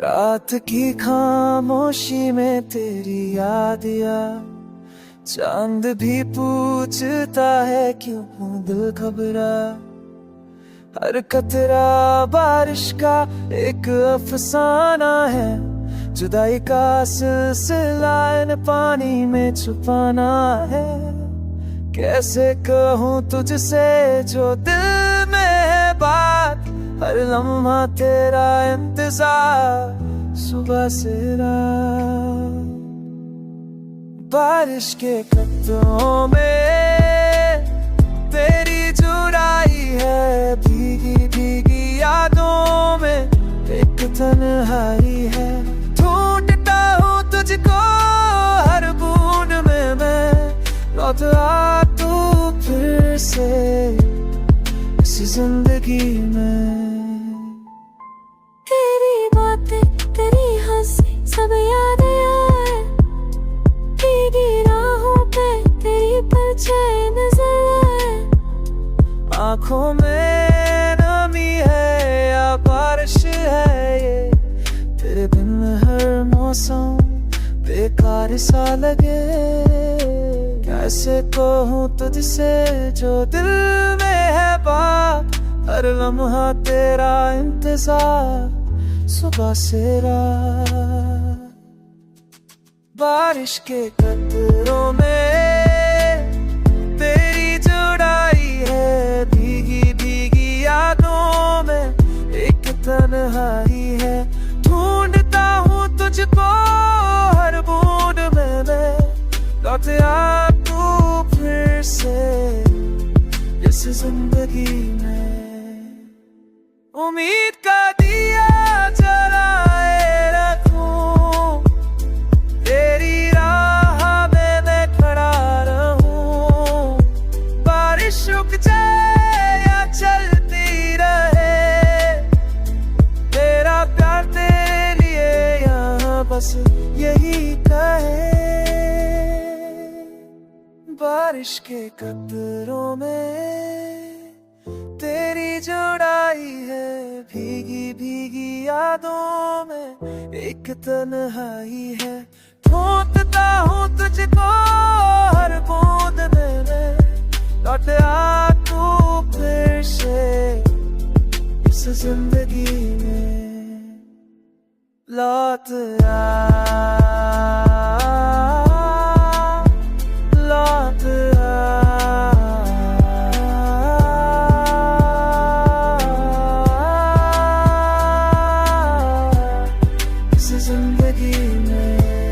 रात की खामोशी में तेरी याद या चांद भी पूछता है क्यों हूँ दिल घबरा। हर कतरा बारिश का एक अफसाना है, जुदाई का सिलसिला इन पानी में छुपाना है। कैसे कहूँ तुझसे जो दिल में है बात, हर लम्हा तेरा इंतजार सुबह से रात। बारिश के कतरों में तेरी जुराई है, भीगी भीगी यादों में एक तन्हाई है। ढूंढता हूँ तुझको हर बूंद में मैं, लौट आ तू फिर से इस जिंदगी में। तेरी बातें तेरी हंसी सब याद आए, भीगी राहों पे तेरी परछाई नजर आए। आँखों में नमी है या बारिश है ये, तेरे बिन हर मौसम बेकार सा लगे। कैसे कहूँ तुझसे जो दिल में है बात, हर लम्हा तेरा इंतजार सुबह से रात। बारिश के कतरों में तेरी जुड़ाई है, भीगी भीगी यादों में एक तन्हाई है। ढूंढता हूँ तुझको हर बूंद में मैं, लौट आ तू फिर से इस जिंदगी में। उम्मीद का दिया जलाए रखूं, तेरी राह में मैं खड़ा रहूं। बारिश रुक जाए या चलती रहे, तेरा प्यार तेरे लिए यहाँ बस यही कहे। बारिश के कतरों में तेरी जुड़ाई है, भीगी भीगी यादों में एक तन्हाई है। ढूंढता हूँ तुझको हर बूंद में मैं, लौट आ तू फिर से इस जिंदगी में। लौट आ लौट जिंदगी में।